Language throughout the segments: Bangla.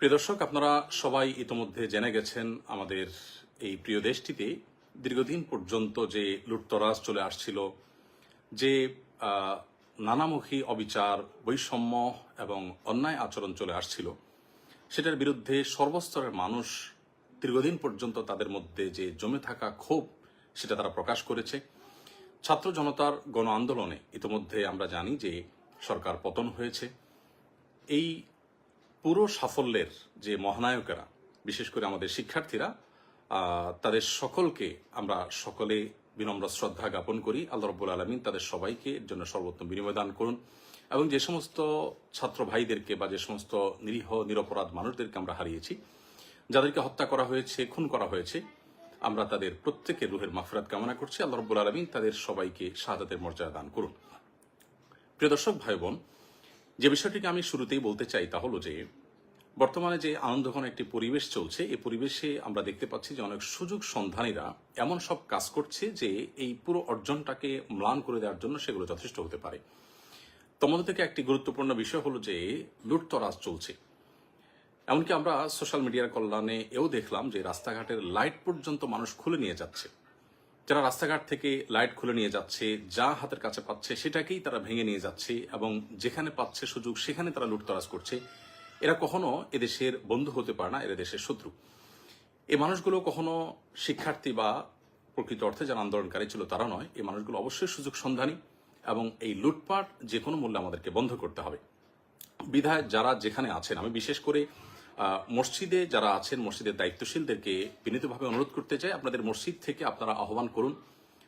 প্রিয় দর্শক, আপনারা সবাই ইতোমধ্যে জেনে গেছেন আমাদের এই প্রিয় দেশটিতে দীর্ঘদিন পর্যন্ত যে লুটতরাজ চলে আসছিল, যে নানামুখী অবিচার, বৈষম্য এবং অন্যায় আচরণ চলে আসছিল, সেটার বিরুদ্ধে সর্বস্তরের মানুষ দীর্ঘদিন পর্যন্ত তাদের মধ্যে যে জমে থাকা ক্ষোভ সেটা তারা প্রকাশ করেছে। ছাত্র জনতার গণ আন্দোলনে ইতোমধ্যে আমরা জানি যে সরকার পতন হয়েছে। এই পুরো সাফল্যের যে মহানায়কেরা, বিশেষ করে আমাদের শিক্ষার্থীরা, তাদের সকলকে আমরা সকলে বিনম্র শ্রদ্ধা জ্ঞাপন করি। আল্লাহ রাব্বুল আলামিন তাদের সবাইকে এর জন্য সর্বোত্তম বিনিময় দান করুন এবং যে সমস্ত ছাত্র ভাইদেরকে বা যে সমস্ত নিরীহ নিরপরাধ মানুষদেরকে আমরা হারিয়েছি, যাদেরকে হত্যা করা হয়েছে, খুন করা হয়েছে, আমরা তাদের প্রত্যেকের রুহের মাগফিরাত কামনা করছি। আল্লাহ রাব্বুল আলামিন তাদের সবাইকে শাহাদাতের মর্যাদা দান করুন। প্রিয় দর্শক ভাই বোন, যে বিষয়টিকে আমি শুরুতেই বলতে চাই তা হলো যে বর্তমানে যে আনন্দঘন একটি পরিবেশ চলছে, এই পরিবেশে আমরা দেখতে পাচ্ছি যে অনেক সুযোগ সন্ধানীরা এমন সব কাজ করছে যে এই পুরো অর্জনটাকে ম্লান করে দেওয়ার জন্য সেগুলো যথেষ্ট হতে পারে। তোমাদের থেকে একটি গুরুত্বপূর্ণ বিষয় হলো যে লুটতরাজ চলছে। এমনকি আমরা সোশ্যাল মিডিয়ার কল্যাণে এও দেখলাম যে রাস্তাঘাটের লাইট পর্যন্ত মানুষ খুলে নিয়ে যাচ্ছে। যারা রাস্তাঘাট থেকে লাইট খুলে নিয়ে যাচ্ছে, যা হাতের কাছে পাচ্ছে সেটাকেই তারা ভেঙে নিয়ে যাচ্ছে এবং যেখানে পাচ্ছে সুযোগ সেখানে তারা লুটতরাজ করছে। এরা কখনো এদেশের বন্ধু হতে পারে না, এরা দেশের শত্রু। এই মানুষগুলো কখনো শিক্ষার্থী বা প্রকৃত অর্থে যারা আন্দোলনকারী ছিল তারা নয়। এই মানুষগুলো অবশ্যই সুযোগ সন্ধানী এবং এই লুটপাট যে কোনো মূল্যে আমাদেরকে বন্ধ করতে হবে। বিধায় যারা যেখানে আছেন, আমি বিশেষ করে মসজিদে যারা আছেন, মসজিদের দায়িত্বশীলদেরকে বিনীতভাবে অনুরোধ করতে চাই, আপনাদের মসজিদ থেকে আপনারা আহ্বান করুন,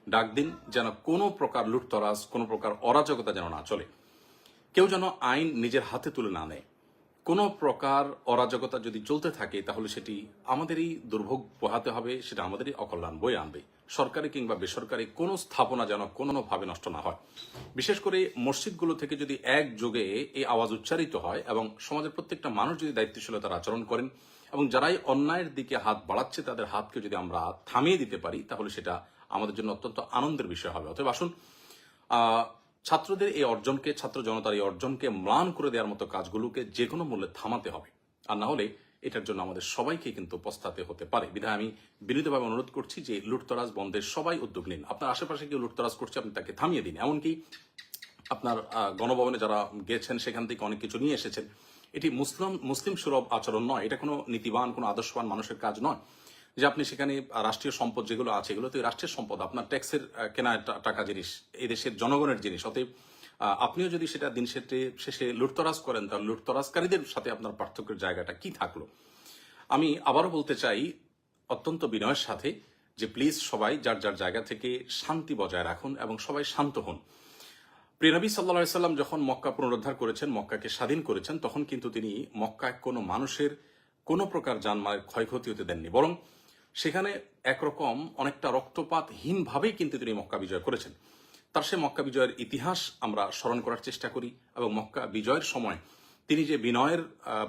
ডাক দিন, যেন কোনো প্রকার লুটতরাজ, কোনো প্রকার অরাজকতা যেন না চলে। কেউ যেন আইন নিজের হাতে তুলে না নেয়। কোনো প্রকার অরাজকতা যদি চলতে থাকে তাহলে সেটি আমাদেরই দুর্ভোগ পোহাতে হবে, সেটা আমাদেরই অকল্যাণ বয়ে আনবে। সরকারি কিংবা বেসরকারি কোনো স্থাপনা যেন কোনোভাবে নষ্ট না হয়। বিশেষ করে মসজিদগুলো থেকে যদি একযোগে এই আওয়াজ উচ্চারিত হয় এবং সমাজের প্রত্যেকটা মানুষ যদি দায়িত্বশীলতার আচরণ করেন এবং যারাই অন্যায়ের দিকে হাত বাড়াচ্ছে তাদের হাতকে যদি আমরা থামিয়ে দিতে পারি তাহলে সেটা আমাদের জন্য অত্যন্ত আনন্দের বিষয় হবে। অতএব আসুন, ছাত্রদের এই অর্জনকে, ছাত্র জনতার এই অর্জনকে ম্লান করে দেওয়ার মতো কাজগুলোকে যে কোনো মূল্যে থামাতে হবে। আর না হলে এটার জন্য আমাদের সবাইকে কিন্তু পস্তাতে হতে পারে। বিধায় আমি বিনীতভাবে অনুরোধ করছি যে লুটতরাজ বন্ধের সবাই উদ্যোগ নিন। আপনার আশেপাশে কেউ লুটতরাজ করছে, আপনি তাকে থামিয়ে দিন। এমনকি আপনার গণভবনে যারা গেছেন সেখান থেকে অনেক কিছু নিয়ে এসেছেন। এটি মুসলিম সুলভ আচরণ নয়, এটা কোনো নীতিবান, কোনো আদর্শবান মানুষের কাজ নয় যে আপনি সেখানে রাষ্ট্রীয় সম্পদ যেগুলো আছে এগুলো তো রাষ্ট্রের সম্পদ, আপনার ট্যাক্সের কেনা টাকা জিনিস, এই দেশের জনগণের জিনিস। অতএব আপনিও যদি সেটা দিন শেষে লুটতরাজ করেন তাহলে লুটতরাজকারীদের সাথে আপনার পার্থক্যের জায়গাটা কি থাকলো? আমি আবারও বলতে চাই অত্যন্ত বিনয়ের সাথে যে প্লিজ সবাই যার যার জায়গা থেকে শান্তি বজায় রাখুন এবং সবাই শান্ত হন। প্রিয় নবী সাল্লাল্লাহু আলাইহি সাল্লাম যখন মক্কা পুনরুদ্ধার করেছেন, মক্কাকে স্বাধীন করেছেন, তখন কিন্তু তিনি মক্কায় কোনো মানুষের কোনো প্রকার জানমালের ক্ষয়ক্ষতি হতে দেননি, বরং সেখানে একরকম অনেকটা রক্তপাতহীনভাবেই কিন্তু তিনি মক্কা বিজয় করেছেন। তার সে মক্কা বিজয়ের ইতিহাস আমরা স্মরণ করার চেষ্টা করি এবং মক্কা বিজয়ের সময় তিনি যে বিনয়ের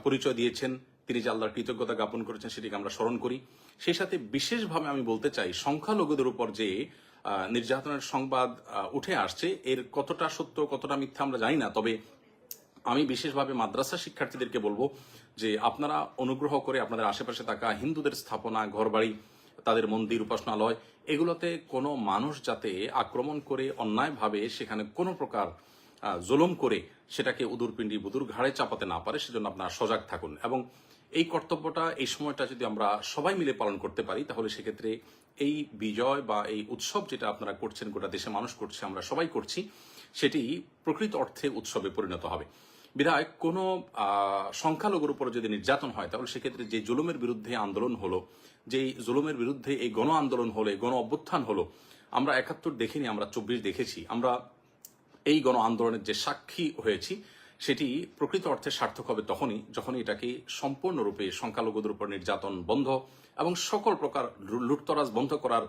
পরিচয় দিয়েছেন, তিনি যে আল্লাহর কৃতজ্ঞতা জ্ঞাপন করেছেন সেটিকে আমরা স্মরণ করি। সেই সাথে বিশেষভাবে আমি বলতে চাই, সংখ্যালঘুদের উপর যে নির্যাতনের সংবাদ উঠে আসছে, এর কতটা সত্য কতটা মিথ্যা আমরা জানি না, তবে আমি বিশেষভাবে মাদ্রাসা শিক্ষার্থীদেরকে বলবো যে আপনারা অনুগ্রহ করে আপনাদের আশেপাশে থাকা হিন্দুদের স্থাপনা, ঘরবাড়ি, তাদের মন্দির, উপাসনালয়, এগুলোতে কোনো মানুষ যাতে আক্রমণ করে অন্যায়ভাবে সেখানে কোনো প্রকার জুলুম করে সেটাকে উদুরপিণ্ডি বুদুর ঘাড়ে চাপাতে না পারে, সেজন্য আপনারা সজাগ থাকুন। এবং এই কর্তব্যটা, এই সময়টা যদি আমরা সবাই মিলে পালন করতে পারি তাহলে সেক্ষেত্রে এই বিজয় বা এই উৎসব যেটা আপনারা করছেন, গোটা দেশে মানুষ করছে, আমরা সবাই করছি, সেটি প্রকৃত অর্থে উৎসবে পরিণত হবে। বিধায় কোনো সংখ্যালঘুর উপর যদি নির্যাতন হয় তাহলে সেক্ষেত্রে যে জুলুমের বিরুদ্ধে আন্দোলন হলো, যেই জুলুমের বিরুদ্ধে এই গণ আন্দোলন হলো, গণ অভ্যুত্থান হলো, আমরা ৭১ দেখিনি, আমরা ২৪ দেখেছি। আমরা এই গণ আন্দোলনের যে সাক্ষী হয়েছি সেটি প্রকৃত অর্থে সার্থক হবে তখনই যখন এটাকে সম্পূর্ণরূপে সংখ্যালঘুদের উপর নির্যাতন বন্ধ এবং সকল প্রকার লুটতরাজ বন্ধ করার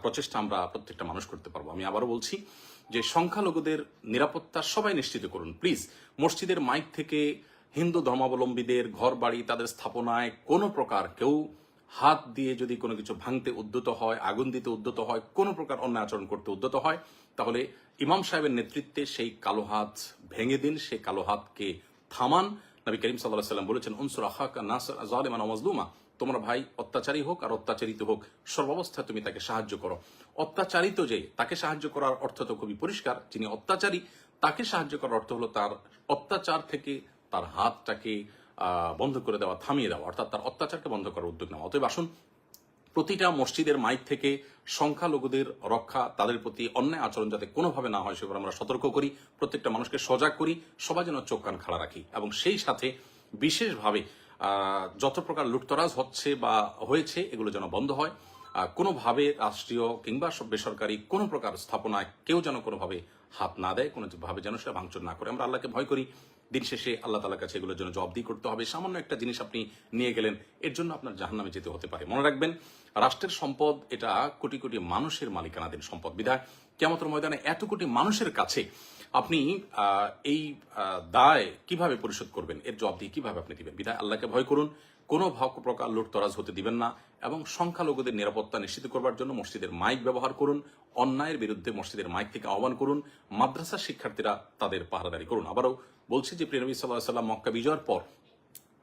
প্রচেষ্টা আমরা প্রত্যেকটা মানুষ করতে পারবো। আমি আবারও বলছি যে সংখ্যালঘুদের নিরাপত্তা সবাই নিশ্চিত করুন প্লিজ। মসজিদের মাইক থেকে হিন্দু ধর্মাবলম্বীদের ঘর বাড়ি, তাদের স্থাপনায় কোনো প্রকার কেউ হাত দিয়ে যদি কোনো কিছু ভাঙতে উদ্যত হয়, আগুন দিতে উদ্যত হয়, কোনো প্রকার অন্যায় আচরণ করতে উদ্যত হয়, তাহলে ইমাম সাহেবের নেতৃত্বে সেই কালো হাত ভেঙে দিন, সেই কালো হাতকে থামান, নবী করিম সাল্লাল্লাহু আলাইহি ওয়াসাল্লাম বলেছেন, উনসুর আখাকা নাসিরান যালিমান ওয়া মাজলুমা, তোমার ভাই অত্যাচারী হোক আর অত্যাচারিত হোক, সর্বাবস্থায় তুমি তাকে সাহায্য করো। অত্যাচারিত যে, তাকে সাহায্য করার অর্থ তো খুবই পরিষ্কার, যিনি অত্যাচারী তাকে সাহায্য করার অর্থ হলো তার অত্যাচার থেকে তার হাতটাকে বন্ধ করে দেওয়া, থামিয়ে দেওয়া, অর্থাৎ তার অত্যাচারকে বন্ধ করার উদ্যোগ নেওয়া। অতএব আসুন, প্রতিটা মসজিদের মাইক থেকে সংখ্যালঘুদের রক্ষা, তাদের প্রতি অন্যায় আচরণ যাতে কোনোভাবে না হয় সেগুলো আমরা সতর্ক করি, প্রত্যেকটা মানুষকে সজাগ করি, সবাই যেন চোখ কান খাড়া রাখি, এবং সেই সাথে বিশেষভাবে যত প্রকার লুটতরাজ হচ্ছে বা হয়েছে এগুলো যেন বন্ধ হয়। কোনোভাবে রাষ্ট্রীয় কিংবা বেসরকারি কোনো প্রকার স্থাপনায় কেউ যেন কোনোভাবে হাত না দেয়, কোনোভাবে যেন সেটা ভাঙচুর না করে। আমরা আল্লাহকে ভয় করি, দিন শেষে আল্লাহ তাআলার কাছে এগুলোর জন্য জবাবদিহি করতে হবে। সামান্য একটা জিনিস আপনি নিয়ে গেলেন, এর জন্য আপনার জাহান্নামে যেতে হতে পারে। মনে রাখবেন, রাষ্ট্রের সম্পদ এটা কোটি কোটি মানুষের মালিকানাধীন সম্পদ, বিধায় কিয়ামতের ময়দানে এত কোটি মানুষের কাছে আপনি এই দায় কিভাবে পরিশোধ করবেন, এর জবাবদিহি কিভাবে আপনি দিবেন। বিধায় আল্লাহকে ভয় করুন, কোনো প্রকার লুটতরাজ হতে দিবেন না, এবং সংখ্যালঘুদের নিরাপত্তা নিশ্চিত করবার জন্য মসজিদের মাইক ব্যবহার করুন, অন্যায়ের বিরুদ্ধে মসজিদের মাইক থেকে আহ্বান করুন, মাদ্রাসার শিক্ষার্থীরা তাদের পাহারাদারি করুন। আবারও বলছি যে প্রিয় নবী সাল্লাল্লাহু আলাইহি ওয়াসাল্লাম মক্কা বিজয়ের পর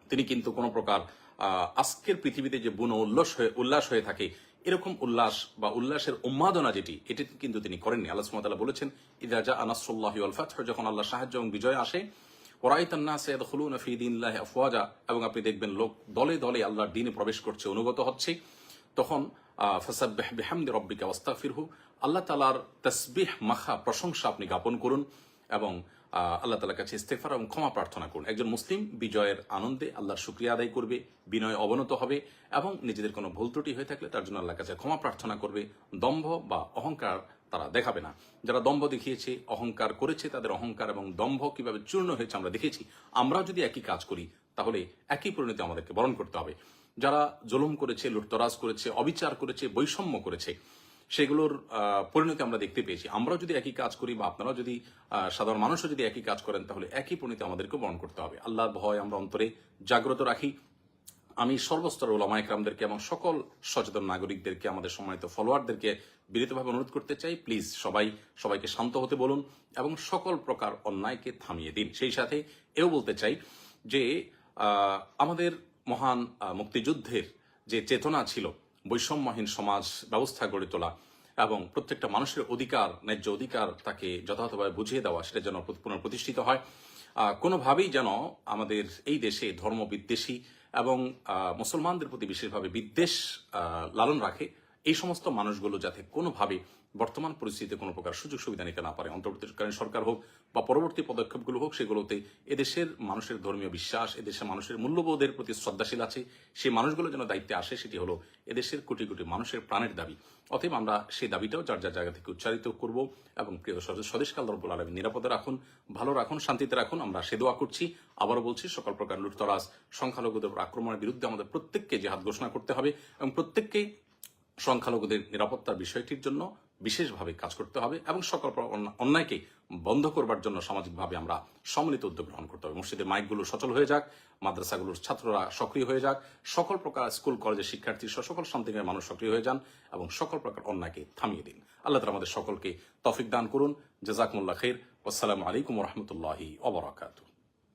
তিনি কিন্তু কোনো প্রকার আজকের পৃথিবীতে যে বুনো উল্লাস হয়ে থাকে এরকম উল্লাস বা উল্লাসের উন্মাদনা যেটি, এটি কিন্তু তিনি করেননি। আল্লাহ সুবহানাহু ওয়া তাআলা বলেছেন, ইযা জাআ নাসরুল্লাহি ওয়াল ফাতহু, যখন আল্লাহর সাহায্য এবং বিজয় আসে, ওয়ারাইতান নাসা ইয়াদখুলুনা ফি দীনিল্লাহি আফওয়াজা, এবং আপনি দেখবেন লোক দলে দলে আল্লাহর দ্বীনে প্রবেশ করছে, অনুগত হচ্ছে, তখন ফাসাব্বিহ বিহামদি রাব্বিকা ওয়াস্তাগফিরহু, আল্লাহ তাআলার তাসবিহ মাখা প্রশংসা আপনি জ্ঞাপন করুন এবং আল্লাহ তাআলার কাছে ইস্তেগফার এবং ক্ষমা প্রার্থনা করুন। একজন মুসলিম বিজয়ের আনন্দে আল্লাহর শুকরিয়া আদায় করবে, বিনয় অবনত হবে, এবং নিজেদের কোনো ভুল ত্রুটি হয়ে থাকলে তার জন্য আল্লাহর কাছে ক্ষমা প্রার্থনা করবে। দম্ভ বা অহংকার তারা দেখাবে না। যারা দম্ভ দেখিয়েছে, অহংকার করেছে, তাদের অহংকার এবং দম্ভ কিভাবে চূর্ণ হয়েছে আমরা দেখেছি। আমরাও যদি একই কাজ করি তাহলে একই পরিণতি আমাদেরকে বরণ করতে হবে। যারা জুলুম করেছে, লুটতরাজ করেছে, অবিচার করেছে, বৈষম্য করেছে, সেগুলোর পরিণতি আমরা দেখতে পেয়েছি। আমরাও যদি একই কাজ করি বা আপনারাও যদি সাধারণ মানুষও যদি একই কাজ করেন তাহলে একই পরিণতি আমাদেরকে বরণ করতে হবে। আল্লাহর ভয় আমরা অন্তরে জাগ্রত রাখি। আমি সর্বস্তর ওলামা ইকরামদেরকে এবং সকল সচেতন নাগরিকদেরকে, আমাদের সম্মানিত ফলোয়ারদেরকে বিনীতভাবে অনুরোধ করতে চাই, প্লিজ সবাইকে শান্ত হতে বলুন এবং সকল প্রকার অন্যায়কে থামিয়ে দিন। সেই সাথে এও বলতে চাই যে আমাদের মহান মুক্তিযুদ্ধের যে চেতনা ছিল, বৈষম্যহীন সমাজ ব্যবস্থা গড়ে তোলা এবং প্রত্যেকটা মানুষের অধিকার, ন্যায্য অধিকার তাকে যথাযথভাবে বুঝিয়ে দেওয়া, সেটা যেন পুনঃপ্রতিষ্ঠিত হয়। কোনোভাবেই যেন আমাদের এই দেশে ধর্ম বিদ্বেষী এবং মুসলমানদের প্রতি বিশেষভাবে বিদ্বেষ লালন রাখে, এই সমস্ত মানুষগুলো যাতে কোনোভাবে বর্তমান পরিস্থিতিতে কোনো প্রকার সুযোগ সুবিধা নিতে না পারে। অন্তর্বর্তীকালীন সরকার হোক বা পরবর্তী পদক্ষেপগুলো হোক, সেগুলোতে এদেশের মানুষের ধর্মীয় বিশ্বাস, এদেশের মানুষের মূল্যবোধের প্রতি শ্রদ্ধাশীল আছে, সেই মানুষগুলো যেন দায়িত্বে আসে, সেটি হলো এদেশের কোটি কোটি মানুষের প্রাণের দাবি। অতএব আমরা সেই দাবিটাও যার যার জায়গা থেকে উচ্চারিত করব এবং প্রিয় স্বদেশকে আল্লাহ রাব্বুল আলামিন নিরাপদে রাখুন, ভালো রাখুন, শান্তিতে রাখুন, আমরা সে দোয়া করছি। আবারও বলছি, সকল প্রকার লুটতরাজ, সংখ্যালঘুদের আক্রমণের বিরুদ্ধে আমাদের প্রত্যেককে জিহাদ ঘোষণা করতে হবে এবং প্রত্যেককেই সংখ্যালঘুদের নিরাপত্তার বিষয়টির জন্য বিশেষভাবে কাজ করতে হবে এবং সকল অন্যায়কে বন্ধ করবার জন্য সামাজিকভাবে আমরা সম্মিলিত উদ্যোগ গ্রহণ করতে হবে। মসজিদের মাইকগুলো সচল হয়ে যাক, মাদ্রাসাগুলোর ছাত্ররা সক্রিয় হয়ে যাক, সকল প্রকার স্কুল কলেজের শিক্ষার্থী সকল শান্তিময় মানুষ সক্রিয় হয়ে যান এবং সকল প্রকার অন্যায়কে থামিয়ে দিন। আল্লাহ তাআলা আমাদের সকলকে তৌফিক দান করুন। জাযাকুমুল্লাহ খাইর। আসসালামু আলাইকুম ওয়া রাহমাতুল্লাহি ওয়া বারাকাতুহু।